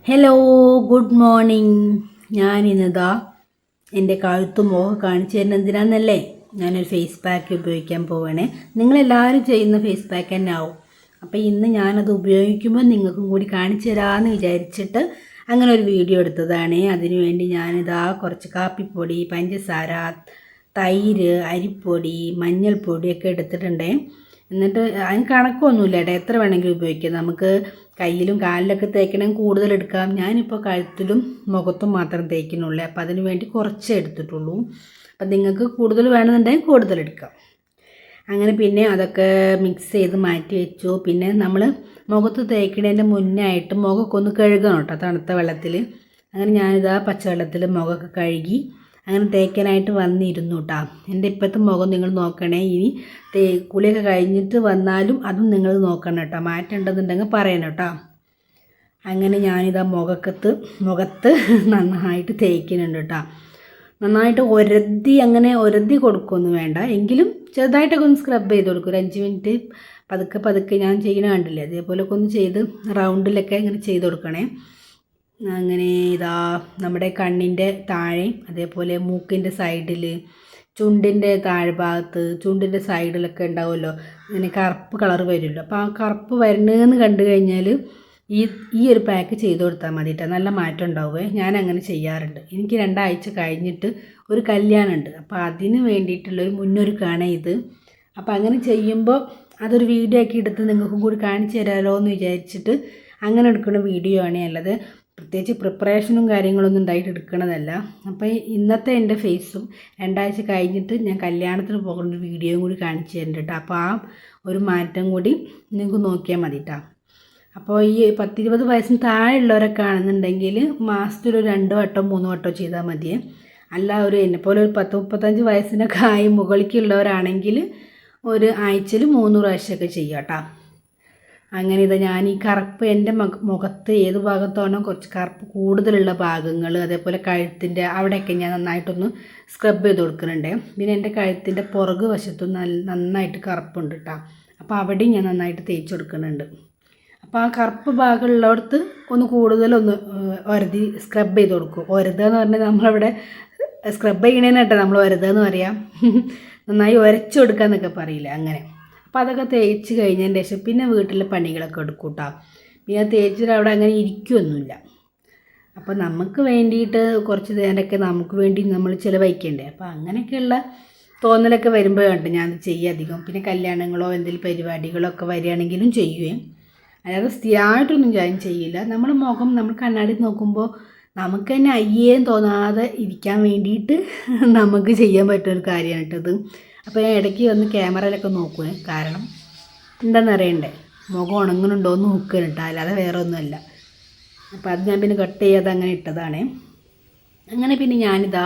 Hello, good morning. ഞാനിന്നിതാ എൻ്റെ കഴുത്തും മുഖം കാണിച്ചു തരുന്നത് എന്തിനാണെന്നല്ലേ, ഞാനൊരു ഫേസ് പാക്ക് ഉപയോഗിക്കാൻ പോവുകയാണേ. നിങ്ങളെല്ലാവരും ചെയ്യുന്ന ഫേസ് പാക്ക് തന്നെ ആവും. അപ്പോൾ ഇന്ന് ഞാനത് ഉപയോഗിക്കുമ്പോൾ നിങ്ങൾക്കും കൂടി കാണിച്ചു തരാമെന്ന് വിചാരിച്ചിട്ട് അങ്ങനെ ഒരു വീഡിയോ എടുത്തതാണ്. അതിനുവേണ്ടി ഞാനിതാ കുറച്ച് കാപ്പിപ്പൊടി, പഞ്ചസാര, തൈര്, അരിപ്പൊടി, മഞ്ഞൾപ്പൊടിയൊക്കെ എടുത്തിട്ടുണ്ടേ. എന്നിട്ട് അതിന് കണക്കൊന്നുമില്ല കേട്ടോ, എത്ര വേണമെങ്കിലും ഉപയോഗിക്കാം. നമുക്ക് കയ്യിലും കാലിലൊക്കെ തേക്കണമെങ്കിൽ കൂടുതൽ എടുക്കാം. ഞാനിപ്പോൾ കഴുത്തിലും മുഖത്തും മാത്രം തേക്കുന്നുള്ളൂ. അപ്പോൾ അതിന് വേണ്ടി കുറച്ചേ എടുത്തിട്ടുള്ളൂ. അപ്പം നിങ്ങൾക്ക് കൂടുതൽ വേണമെന്നുണ്ടെങ്കിൽ കൂടുതൽ എടുക്കാം. അങ്ങനെ പിന്നെ അതൊക്കെ മിക്സ് ചെയ്ത് മാറ്റി വെച്ചു. പിന്നെ നമ്മൾ മുഖത്ത് തേക്കുന്നതിൻ്റെ മുന്നേ ആയിട്ട് മുഖമൊക്കെ ഒന്ന് കഴുകണം കേട്ടോ, തണുത്ത വെള്ളത്തിൽ. അങ്ങനെ ഞാനിതാ പച്ചവെള്ളത്തിൽ മുഖമൊക്കെ കഴുകി അങ്ങനെ തേക്കാനായിട്ട് വന്നിരുന്നു കേട്ടോ. എൻ്റെ ഇപ്പോഴത്തെ മുഖം നിങ്ങൾ നോക്കണേ. ഇനി കുളിയൊക്കെ കഴിഞ്ഞിട്ട് വന്നാലും അതും നിങ്ങൾ നോക്കണം കേട്ടോ. മാറ്റേണ്ടതുണ്ടെങ്കിൽ പറയണം കേട്ടോ. അങ്ങനെ ഞാനിതാ മുഖത്ത് നന്നായിട്ട് തേക്കുന്നുണ്ട് കേട്ടോ. നന്നായിട്ട് ഒരതി കൊടുക്കുകയൊന്നും വേണ്ട, എങ്കിലും ചെറുതായിട്ടൊക്കെ ഒന്ന് സ്ക്രബ് ചെയ്ത് കൊടുക്കും. ഒരു 5 മിനിറ്റ് പതുക്കെ ഞാൻ ചെയ്യണ കണ്ടില്ലേ, അതേപോലെയൊക്കെ ഒന്ന് ചെയ്ത് റൗണ്ടിലൊക്കെ ഇങ്ങനെ ചെയ്ത് കൊടുക്കണേ. അങ്ങനെ ഇതാ നമ്മുടെ കണ്ണിൻ്റെ താഴെ, അതേപോലെ മൂക്കിൻ്റെ സൈഡിൽ, ചുണ്ടിൻ്റെ താഴ്ഭാഗത്ത്, ചുണ്ടിൻ്റെ സൈഡിലൊക്കെ ഉണ്ടാവുമല്ലോ ഇങ്ങനെ കറുപ്പ് കളർ വരുമല്ലോ. അപ്പോൾ ആ കറുപ്പ് വരണമെന്ന് കണ്ടു കഴിഞ്ഞാൽ ഈ ഒരു പാക്ക് ചെയ്ത് കൊടുത്താൽ മതി കേട്ടോ, നല്ല മാറ്റം ഉണ്ടാവുമേ. ഞാൻ അങ്ങനെ ചെയ്യാറുണ്ട്. എനിക്ക് 2 ആഴ്ച കഴിഞ്ഞിട്ട് ഒരു കല്യാണമുണ്ട്, അപ്പോൾ അതിന് വേണ്ടിയിട്ടുള്ളൊരു മുന്നൊരുക്കാണ് ഇത്. അപ്പോൾ അങ്ങനെ ചെയ്യുമ്പോൾ അതൊരു വീഡിയോ ആക്കി എടുത്ത് നിങ്ങൾക്കും കൂടി കാണിച്ചു തരാമല്ലോ എന്ന് വിചാരിച്ചിട്ട് അങ്ങനെ എടുക്കുന്ന വീഡിയോ ആണ്. അല്ലാതെ പ്രത്യേകിച്ച് പ്രിപ്പറേഷനും കാര്യങ്ങളൊന്നും ഉണ്ടായിട്ട് എടുക്കണതല്ല. അപ്പോൾ ഇന്നത്തെ എൻ്റെ ഫേസും 2 ആഴ്ച കഴിഞ്ഞിട്ട് ഞാൻ കല്യാണത്തിന് പോകുന്ന വീഡിയോയും കൂടി കാണിച്ചു തരുന്നുണ്ട് കേട്ടോ. അപ്പോൾ ആ ഒരു മാറ്റം കൂടി നിങ്ങൾക്ക് നോക്കിയാൽ മതി കേട്ടോ. അപ്പോൾ ഈ 10-20 വയസ്സിന് താഴെയുള്ളവരൊക്കെ ആണെന്നുണ്ടെങ്കിൽ മാസത്തിൽ ഒരു 2 വട്ടം 3 വട്ടം ചെയ്താൽ മതിയേ. അല്ല എന്നെപ്പോലെ ഒരു 10-35 വയസ്സിനൊക്കെ ആയി മുകളിലേക്കുള്ളവരാണെങ്കിൽ ഒരു ആഴ്ചയിൽ 3 പ്രാവശ്യമൊക്കെ ചെയ്യാം കേട്ടോ. അങ്ങനെ ഇതാ ഞാൻ ഈ കറുപ്പ് എൻ്റെ മുഖത്ത് ഏത് ഭാഗത്താണോ കുറച്ച് കറുപ്പ് കൂടുതലുള്ള ഭാഗങ്ങൾ, അതേപോലെ കഴുത്തിൻ്റെ അവിടെയൊക്കെ ഞാൻ നന്നായിട്ടൊന്ന് സ്ക്രബ് ചെയ്ത് കൊടുക്കുന്നുണ്ട്. പിന്നെ എൻ്റെ കഴുത്തിൻ്റെ പുറകു വശത്തും നന്നായിട്ട് കറുപ്പുണ്ട് കേട്ടോ. അപ്പോൾ അവിടെയും ഞാൻ നന്നായിട്ട് തേച്ച് കൊടുക്കുന്നുണ്ട്. അപ്പോൾ ആ കറുപ്പ് ഭാഗമുള്ളിടത്ത് ഒന്ന് കൂടുതലൊന്ന് ഒരതി സ്ക്രബ് ചെയ്ത് കൊടുക്കും. ഒരതെന്ന് പറഞ്ഞാൽ നമ്മളവിടെ സ്ക്രബ് ചെയ്യണേന്ന് കേട്ടോ നമ്മൾ ഒരതെന്ന് പറയാം. നന്നായി ഉരച്ചു കൊടുക്കുക എന്നൊക്കെ പറയില്ല, അങ്ങനെ. അപ്പോൾ അതൊക്കെ തേച്ച് കഴിഞ്ഞതിന് ശേഷം പിന്നെ വീട്ടിലെ പണികളൊക്കെ എടുക്കും കേട്ടോ. പിന്നെ തേച്ചിട്ട് അവിടെ അങ്ങനെ ഇരിക്കുകയൊന്നുമില്ല. അപ്പോൾ നമുക്ക് വേണ്ടിയിട്ട് കുറച്ച് നേരമൊക്കെ നമുക്ക് വേണ്ടി നമ്മൾ ചിലവഴിക്കണ്ടേ. അപ്പോൾ അങ്ങനെയൊക്കെയുള്ള തോന്നലൊക്കെ വരുമ്പോഴാണ് ഞാൻ ചെയ്യുക അധികം. പിന്നെ കല്യാണങ്ങളോ എന്തെങ്കിലും പരിപാടികളോ ഒക്കെ വരികയാണെങ്കിലും ചെയ്യുകയും. അല്ലാതെ സ്ഥിരമായിട്ടൊന്നും ഞാൻ ചെയ്യില്ല. നമ്മൾ മുഖം നമ്മൾ കണ്ണാടി നോക്കുമ്പോൾ നമുക്ക് തന്നെ അയ്യേന്ന് തോന്നാതെ ഇരിക്കാൻ വേണ്ടിയിട്ട് നമുക്ക് ചെയ്യാൻ പറ്റുന്നൊരു കാര്യമാണ് കേട്ടത്. അപ്പോൾ ഞാൻ ഇടയ്ക്ക് വന്ന് ക്യാമറയിലൊക്കെ നോക്കുവേ, കാരണം എന്താണെന്നറിയണ്ടേ, മുഖം ഉണങ്ങുന്നുണ്ടോ എന്ന് നോക്കുക കേട്ടോ, അല്ലാതെ വേറെ ഒന്നുമല്ല. അപ്പോൾ അത് ഞാൻ പിന്നെ കട്ട് ചെയ്യാതെ അങ്ങനെ ഇട്ടതാണേ. അങ്ങനെ പിന്നെ ഞാനിതാ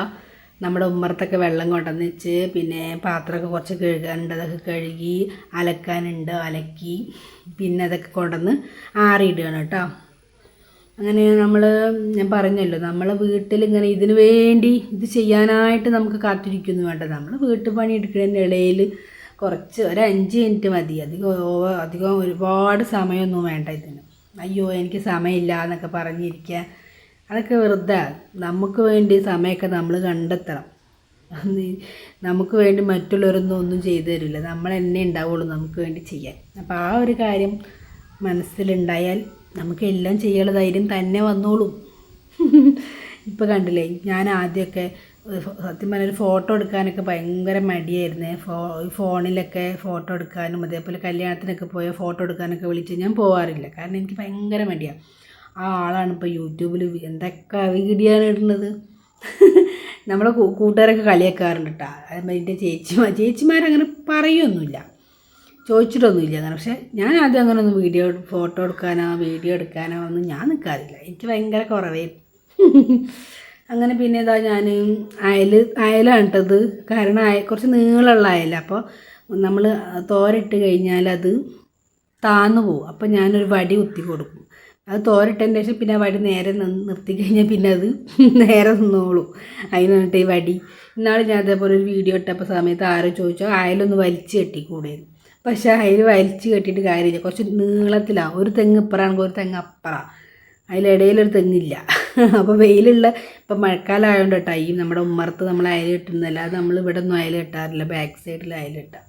നമ്മുടെ ഉമ്മറത്തൊക്കെ വെള്ളം കൊണ്ടുവന്ന് വെച്ച്, പിന്നെ പാത്രമൊക്കെ കുറച്ച് കഴുകാനുണ്ട്, അതൊക്കെ കഴുകി, അലക്കാനുണ്ട് അലക്കി, പിന്നെ അതൊക്കെ കൊണ്ടുവന്ന് ആറിയിടുകയാണ് കേട്ടോ. അങ്ങനെ ഞാൻ പറഞ്ഞല്ലോ, നമ്മളെ വീട്ടിലിങ്ങനെ ഇതിന് വേണ്ടി ഇത് ചെയ്യാനായിട്ട് നമുക്ക് കാത്തിരിക്കുന്നു വേണ്ട. നമ്മൾ വീട്ടുപണി എടുക്കുന്നതിൻ്റെ ഇടയിൽ കുറച്ച് ഒരു 5 മിനിറ്റ് മതി, അധികം ഒരുപാട് സമയമൊന്നും വേണ്ട ഇതിന്. അയ്യോ എനിക്ക് സമയമില്ല എന്നൊക്കെ പറഞ്ഞിരിക്കുക, അതൊക്കെ വെറുതെ. നമുക്ക് വേണ്ടി സമയമൊക്കെ നമ്മൾ കണ്ടെത്തണം. നമുക്ക് വേണ്ടി മറ്റുള്ളവരൊന്നും ചെയ്തു തരില്ല, നമ്മൾ തന്നെ ഉണ്ടാവുള്ളൂ നമുക്ക് വേണ്ടി ചെയ്യാൻ. അപ്പോൾ ആ ഒരു കാര്യം മനസ്സിലുണ്ടായാൽ നമുക്ക് എല്ലാം ചെയ്യാനുള്ള ധൈര്യം തന്നെ വന്നോളും. ഇപ്പോൾ കണ്ടില്ലേ, ഞാൻ ആദ്യമൊക്കെ സത്യം പറഞ്ഞാൽ ഫോട്ടോ എടുക്കാനൊക്കെ ഭയങ്കര മടിയായിരുന്നേ. ഫോണിലൊക്കെ ഫോട്ടോ എടുക്കാനും അതേപോലെ കല്യാണത്തിനൊക്കെ പോയാൽ ഫോട്ടോ എടുക്കാനൊക്കെ വിളിച്ച് ഞാൻ പോകാറില്ല, കാരണം എനിക്ക് ഭയങ്കര മടിയാണ്. ആ ആളാണ് ഇപ്പോൾ യൂട്യൂബിൽ എന്തൊക്കെ വീഡിയോ ആണ് ഇടുന്നത്. നമ്മളെ കൂട്ടുകാരൊക്കെ കളിയാക്കാറുണ്ട് കേട്ടോ. അതിൻ്റെ ചേച്ചിമാരങ്ങനെ പറയൊന്നുമില്ല, ചോദിച്ചിട്ടൊന്നുമില്ല അങ്ങനെ. പക്ഷേ ഞാൻ ആദ്യം അങ്ങനെ ഒന്നും ഫോട്ടോ എടുക്കാനോ വീഡിയോ എടുക്കാനോ ഒന്നും ഞാൻ നിൽക്കാറില്ല, എനിക്ക് ഭയങ്കര കുറവായിരുന്നു. അങ്ങനെ പിന്നെ ഇതാ ഞാൻ അയലാണ് ഇട്ടത്, കാരണം കുറച്ച് നീളമുള്ള അയല. അപ്പോൾ നമ്മൾ തോരയിട്ട് കഴിഞ്ഞാൽ അത് താന്നു പോകും. അപ്പോൾ ഞാനൊരു വടി കുത്തി കൊടുക്കും. അത് തോരട്ടതിന് ശേഷം പിന്നെ ആ വടി നേരെ നിർത്തി കഴിഞ്ഞാൽ പിന്നെ അത് നേരെ നിന്നോളും. അതിന് വേണ്ടിയിട്ട് ഈ വടി. ഇന്നാൾ ഞാൻ അതേപോലെ ഒരു വീഡിയോ ഇട്ടപ്പോൾ സമയത്ത് ആരോ ചോദിച്ചോ അയലൊന്ന് വലിച്ച് കെട്ടിക്കൂടെയെന്ന്. പക്ഷേ അതിൽ വലിച്ച് കെട്ടിയിട്ട് കാര്യമില്ല, കുറച്ച് നീളത്തിലാണ്. ഒരു തെങ്ങ് ഇപ്പുറമാണെങ്കിൽ ഒരു തെങ്ങ് അപ്പുറമാണ്. അതിലിടയിലൊരു തെങ്ങില്ല. അപ്പോൾ വെയിലുള്ള ഇപ്പം മഴക്കാലമായതുകൊണ്ട് കേട്ടോ ഈ നമ്മുടെ ഉമ്മറത്ത് നമ്മൾ അയൽ കെട്ടുന്നില്ല. അത് നമ്മൾ ഇവിടെ ഒന്നും അയൽ കെട്ടാറില്ല, ബാക്ക് സൈഡിൽ അയൽ കെട്ടാം.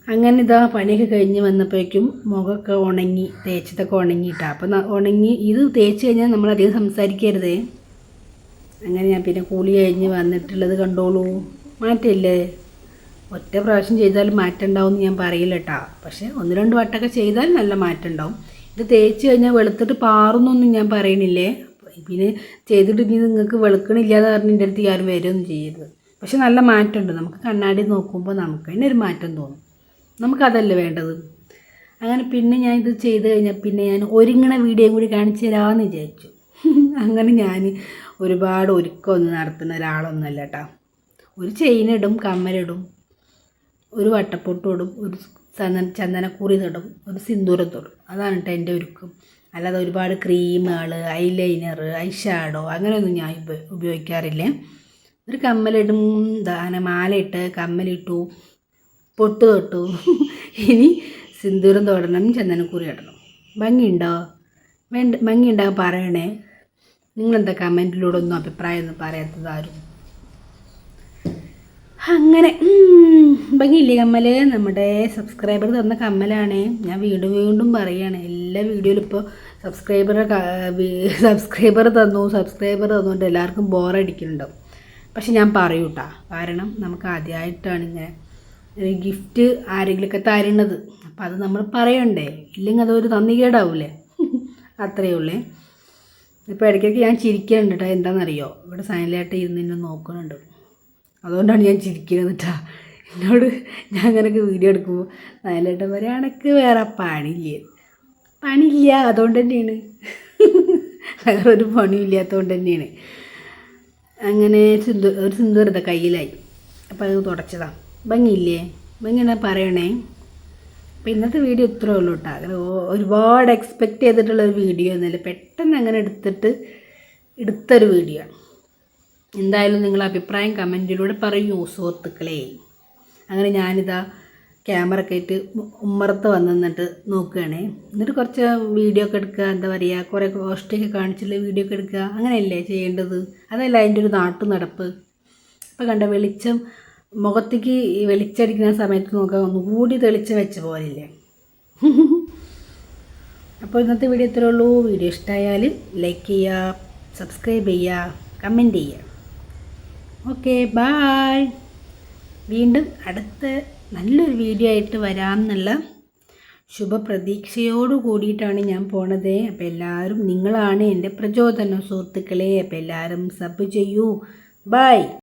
അങ്ങനെ ഇതാ പണിയൊക്കെ കഴിഞ്ഞ് വന്നപ്പോഴേക്കും മുഖമൊക്കെ ഉണങ്ങി, തേച്ചതൊക്കെ ഉണങ്ങിയിട്ടാണ്. അപ്പം ഉണങ്ങി ഇത് തേച്ച് കഴിഞ്ഞാൽ നമ്മളധികം സംസാരിക്കരുതേ. അങ്ങനെ ഞാൻ പിന്നെ കൂലി കഴിഞ്ഞ് വന്നിട്ടുള്ളത് കണ്ടോളൂ. മാറ്റമില്ലേ? ഒറ്റ പ്രാവശ്യം ചെയ്താലും മാറ്റം ഉണ്ടാവുമെന്ന് ഞാൻ പറയില്ല കേട്ടോ. പക്ഷേ 1-2 വട്ടമൊക്കെ ചെയ്താൽ നല്ല മാറ്റം ഉണ്ടാവും. ഇത് തേച്ച് കഴിഞ്ഞാൽ വെളുത്തിട്ട് പാറുന്നൊന്നും ഞാൻ പറയണില്ലേ. പിന്നെ ചെയ്തിട്ട് ഇനി നിങ്ങൾക്ക് വെളുക്കണില്ല എന്ന് പറഞ്ഞ് എൻ്റെ അടുത്ത് ആരും വരുമൊന്നും ചെയ്യരുത്. പക്ഷെ നല്ല മാറ്റമുണ്ട്. നമുക്ക് കണ്ണാടി നോക്കുമ്പോൾ നമുക്ക് തന്നെ ഒരു മാറ്റം തോന്നും. നമുക്കതല്ലേ വേണ്ടത്. അങ്ങനെ പിന്നെ ഞാൻ ഇത് ചെയ്ത് കഴിഞ്ഞാൽ പിന്നെ ഞാൻ ഒരുങ്ങണ വീഡിയോയും കൂടി കാണിച്ചു തരാമെന്ന് വിചാരിച്ചു. അങ്ങനെ ഞാൻ ഒരുപാട് ഒരുക്കമൊന്നും നടത്തുന്ന ഒരാളൊന്നുമല്ല കേട്ടോ. ഒരു ചെയിനിടും, കമ്മലിടും, ഒരു വട്ടപ്പൊട്ടും ഇടും, ഒരു ചന്ദനക്കുറി തൊടും, ഒരു സിന്ദൂരം തൊടും. അതാണ് കേട്ടോ എൻ്റെ ഒരുക്കം. അല്ലാതെ ഒരുപാട് ക്രീമുകൾ, ഐലൈനർ, ഐ ഷാഡോ അങ്ങനെയൊന്നും ഞാൻ ഉപയോഗിക്കാറില്ല. ഒരു കമ്മലിടും, അങ്ങനെ മാലയിട്ട് കമ്മലിട്ടു, പൊട്ട് തൊട്ടു. ഇനി സിന്ദൂരം തൊടണം, ചന്ദനക്കുറി ഇടണം. ഭംഗിയുണ്ടോ? ഭംഗിയുണ്ടാകും പറയണേ. നിങ്ങളെന്താ കമൻറ്റിലൂടെ ഒന്നും അഭിപ്രായമൊന്നും പറയാത്തത് ആരും? അങ്ങനെ ഭംഗിയില്ലേ കമ്മൽ? നമ്മുടെ സബ്സ്ക്രൈബർ തന്ന കമ്മലാണ്. ഞാൻ വീണ്ടും പറയുകയാണ്, എല്ലാ വീഡിയോയിലും ഇപ്പോൾ സബ്സ്ക്രൈബർ തന്നുകൊണ്ട് എല്ലാവർക്കും ബോറടിക്കുന്നുണ്ടാവും. പക്ഷെ ഞാൻ പറയൂ കേട്ടോ, കാരണം നമുക്ക് ആദ്യമായിട്ടാണ് ഇങ്ങനെ ഒരു ഗിഫ്റ്റ് ആരെങ്കിലുമൊക്കെ തരുന്നത്. അപ്പം അത് നമ്മൾ പറയണ്ടേ, ഇല്ലെങ്കിൽ അതൊരു തന്നികേടാവൂലേ. അത്രയേ ഉള്ളേ. ഇപ്പോൾ ഇടയ്ക്കിടയ്ക്ക് ഞാൻ ചിരിക്കുന്നുണ്ട് കേട്ടോ. എന്താണെന്നറിയോ, ഇവിടെ സൈലൻ്റായിട്ട് ഇരുന്ന് എന്നെ നോക്കുന്നുണ്ട്. അതുകൊണ്ടാണ് ഞാൻ ചിരിക്കുന്നത് കേട്ടോ. എന്നോട് ഞാൻ അങ്ങനെയൊക്കെ വീഡിയോ എടുക്കുമ്പോൾ സൈലൻ്റായിട്ട് പറയാം, എനക്ക് വേറെ പണിയില്ല അതുകൊണ്ട് തന്നെയാണ്. വേറെ ഒരു പണിയില്ലാത്തതുകൊണ്ട് തന്നെയാണ്. അങ്ങനെ ഒരു സിന്ദൂരത കയ്യിലായി. അപ്പോൾ അത് തുടച്ചതാണ്. ഭംഗിയില്ലേ? ഭംഗി എന്നാ പറയണേ. അപ്പോൾ ഇന്നത്തെ വീഡിയോ ഇത്രേ ഉള്ളൂ കേട്ടോ. അങ്ങനെ ഒരുപാട് എക്സ്പെക്റ്റ് ചെയ്തിട്ടുള്ളൊരു വീഡിയോ ഒന്നുമില്ല. പെട്ടെന്ന് അങ്ങനെ എടുത്തൊരു വീഡിയോ ആണ്. എന്തായാലും നിങ്ങളുടെ അഭിപ്രായം കമൻറ്റിലൂടെ പറയൂ സുഹൃത്തുക്കളെ. അങ്ങനെ ഞാനിതാ ക്യാമറ ഒക്കെ ആയിട്ട് ഉമ്മറത്ത് വന്നിട്ട് നോക്കുകയാണേ. എന്നിട്ട് കുറച്ച് വീഡിയോ ഒക്കെ എടുക്കുക, എന്താ പറയുക, കുറേ കോസ്റ്റൊക്കെ കാണിച്ചുള്ള വീഡിയോ ഒക്കെ എടുക്കുക. അങ്ങനെയല്ലേ ചെയ്യേണ്ടത്? അതല്ല അതിൻ്റെ ഒരു നടപ്പ്. ഇപ്പോൾ കണ്ട വെളിച്ചം മുഖത്തേക്ക് വെളിച്ചടിക്കുന്ന സമയത്ത് നോക്കാൻ ഒന്നുകൂടി തെളിച്ചം വെച്ച പോലില്ലേ. അപ്പോൾ ഇന്നത്തെ വീഡിയോ ഇത്രേ ഉള്ളൂ. വീഡിയോ ഇഷ്ടമായാൽ ലൈക്ക് ചെയ്യുക, സബ്സ്ക്രൈബ് ചെയ്യുക, കമൻറ്റ് ചെയ്യുക. Okay, bye. വീണ്ടും അടുത്ത നല്ലൊരു വീഡിയോ ആയിട്ട് വരാമെന്നുള്ള ശുഭപ്രതീക്ഷയോട് കൂടിയിട്ടാണ് ഞാൻ പോണത്. അപ്പോൾ എല്ലാവരും, നിങ്ങളാണ് എൻ്റെ പ്രചോദനം സുഹൃത്തുക്കളെ. അപ്പോൾ എല്ലാവരും സബ് ചെയ്യൂ. ബായ്.